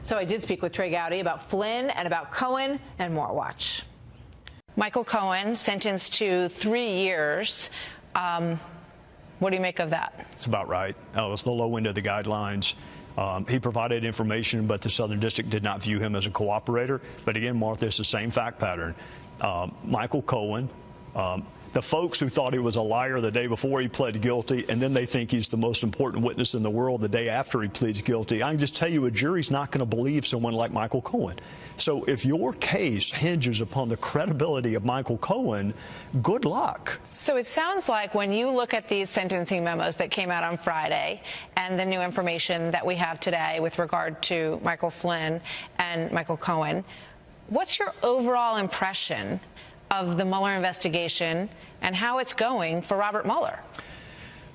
So I did speak with Trey Gowdy about Flynn and about Cohen and more. Watch. Michael Cohen sentenced to 3 years. What do you make of that? It's about right. It's the low end of the guidelines. He provided information, but the Southern District did not view him as a cooperator. But again, Martha, it's the same fact pattern. Michael Cohen, the folks who thought he was a liar the day before he pled guilty, and then they think he's the most important witness in the world the day after he pleads guilty. I can just tell you, a jury's not going to believe someone like Michael Cohen. So if your case hinges upon the credibility of Michael Cohen, good luck. So it sounds like when you look at these sentencing memos that came out on Friday and the new information that we have today with regard to Michael Flynn and Michael Cohen, what's your overall impression of the Mueller investigation and how it's going for Robert Mueller?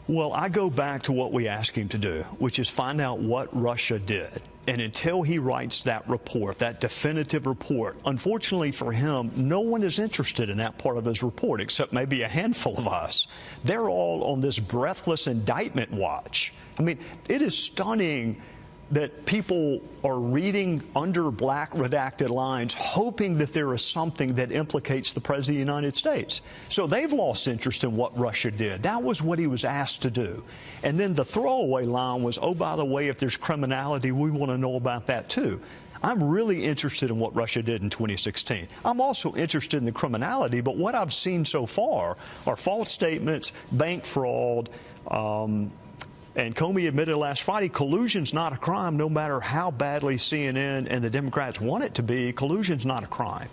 Well, I go back to what we asked him to do, which is find out what Russia did. And until he writes that report, that definitive report, unfortunately for him, no one is interested in that part of his report, except maybe a handful of us. They're all on this breathless indictment watch. I mean, it is stunning that people are reading under black redacted lines, hoping that there is something that implicates the President of the United States. So they've lost interest in what Russia did. That was what he was asked to do. And then the throwaway line was, oh, by the way, if there's criminality, we want to know about that, too. I'm really interested in what Russia did in 2016. I'm also interested in the criminality, but what I've seen so far are false statements, bank fraud, and Comey admitted last Friday, collusion's not a crime, no matter how badly CNN and the Democrats want it to be. Collusion's not a crime.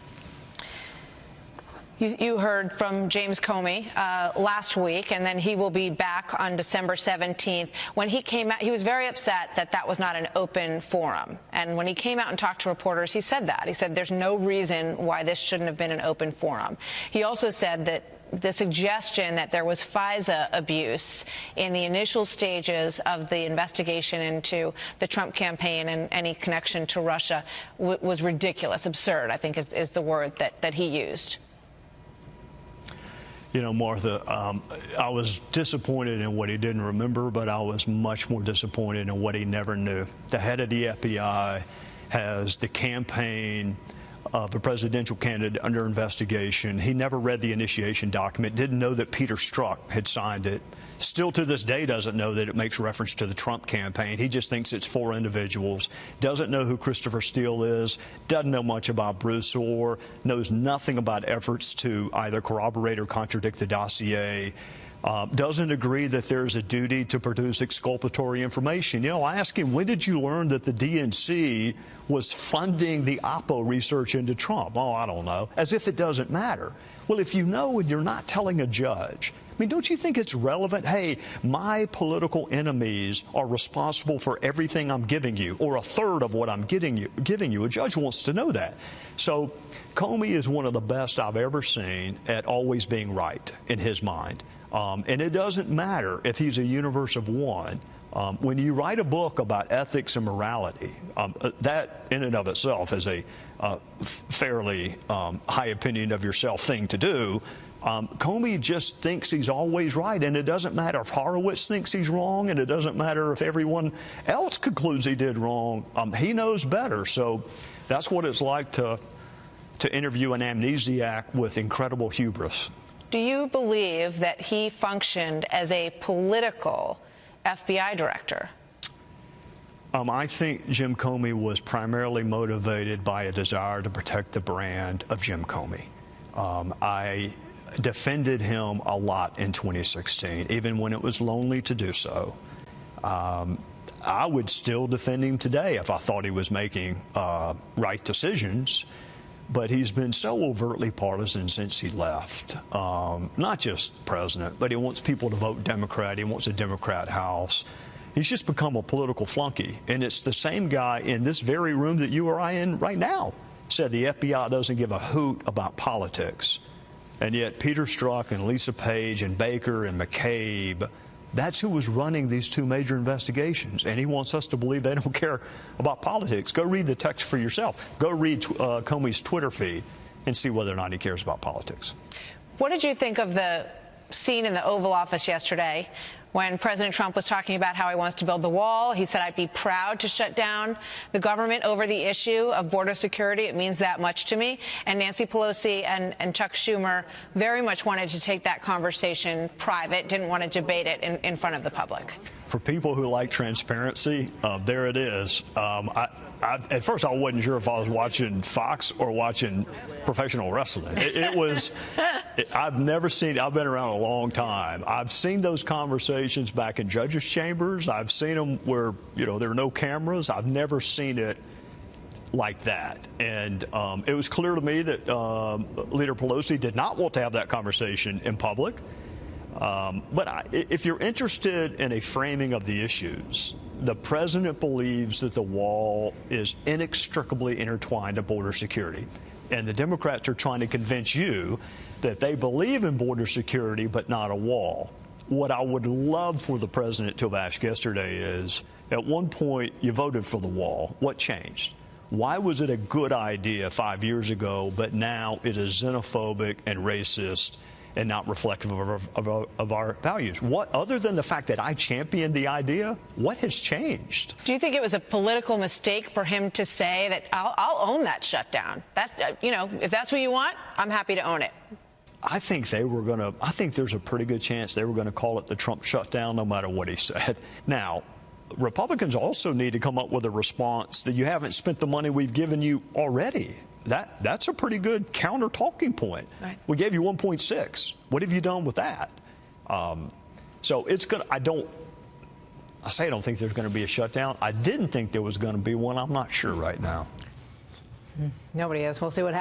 You heard from James Comey last week, and then he will be back on December 17th. When he came out, he was very upset that that was not an open forum. And when he came out and talked to reporters, he said that. He said there's no reason why this shouldn't have been an open forum. He also said that the suggestion that there was FISA abuse in the initial stages of the investigation into the Trump campaign and any connection to Russia was ridiculous, absurd, I think is the word that he used. You know, Martha, I was disappointed in what he didn't remember, but I was much more disappointed in what he never knew. The head of the FBI has the campaign of a presidential candidate under investigation. He never read the initiation document, didn't know that Peter Strzok had signed it. Still to this day doesn't know that it makes reference to the Trump campaign. He just thinks it's 4 individuals, doesn't know who Christopher Steele is, doesn't know much about Bruce Orr, knows nothing about efforts to either corroborate or contradict the dossier. Doesn't agree that there's a duty to produce exculpatory information. You know, I asked him, when did you learn that the DNC was funding the Oppo research into Trump? Oh, I don't know. As if it doesn't matter. Well, if you know and you're not telling a judge, I mean, don't you think it's relevant? Hey, my political enemies are responsible for everything I'm giving you, or a third of what I'm giving you. A judge wants to know that. So Comey is one of the best I've ever seen at always being right in his mind. And it doesn't matter if he's a universe of one. When you write a book about ethics and morality, that in and of itself is a fairly high opinion of yourself thing to do. Comey just thinks he's always right, and it doesn't matter if Horowitz thinks he's wrong, and it doesn't matter if everyone else concludes he did wrong. He knows better, so that's what it's like to interview an amnesiac with incredible hubris. Do you believe that he functioned as a political FBI director? I think Jim Comey was primarily motivated by a desire to protect the brand of Jim Comey. I defended him a lot in 2016, even when it was lonely to do so. I would still defend him today if I thought he was making right decisions. But he's been so overtly partisan since he left. Not just president, but he wants people to vote Democrat. He wants a Democrat House. He's just become a political flunky. And it's the same guy in this very room that you or I in right now said the FBI doesn't give a hoot about politics. And yet Peter Strzok and Lisa Page and Baker and McCabe, that's who was running these 2 major investigations, and he wants us to believe they don't care about politics. Go read the text for yourself. Go read Comey's Twitter feed and see whether or not he cares about politics. What did you think of the scene in the Oval Office yesterday When President Trump was talking about how he wants to build the wall, he said, I'd be proud to shut down the government over the issue of border security. It means that much to me. And Nancy Pelosi and Chuck Schumer very much wanted to take that conversation private, didn't want to debate it in front of the public. For people who like transparency, there it is. At first, I wasn't sure if I was watching Fox or watching professional wrestling. I've never seen, I've been around a long time. I've seen those conversations back in judges' chambers. I've seen them where, there are no cameras. I've never seen it like that. And it was clear to me that Leader Pelosi did not want to have that conversation in public. But if you're interested in a framing of the issues, the president believes that the wall is inextricably intertwined to border security. And the Democrats are trying to convince you that they believe in border security, but not a wall. What I would love for the president to have asked yesterday is, at one point, you voted for the wall. What changed? Why was it a good idea 5 years ago, but now it is xenophobic and racist and not reflective of our values? What, other than the fact that I championed the idea, what has changed? Do you think it was a political mistake for him to say that I'll own that shutdown? That, if that's what you want, I'm happy to own it. I think there's a pretty good chance they were going to call it the Trump shutdown no matter what he said. Now, Republicans also need to come up with a response that you haven't spent the money we've given you already. That's a pretty good counter talking point. Right. We gave you 1.6. What have you done with that? So it's going to, I don't think there's going to be a shutdown. I didn't think there was going to be one. I'm not sure right now. Nobody is. We'll see what happens.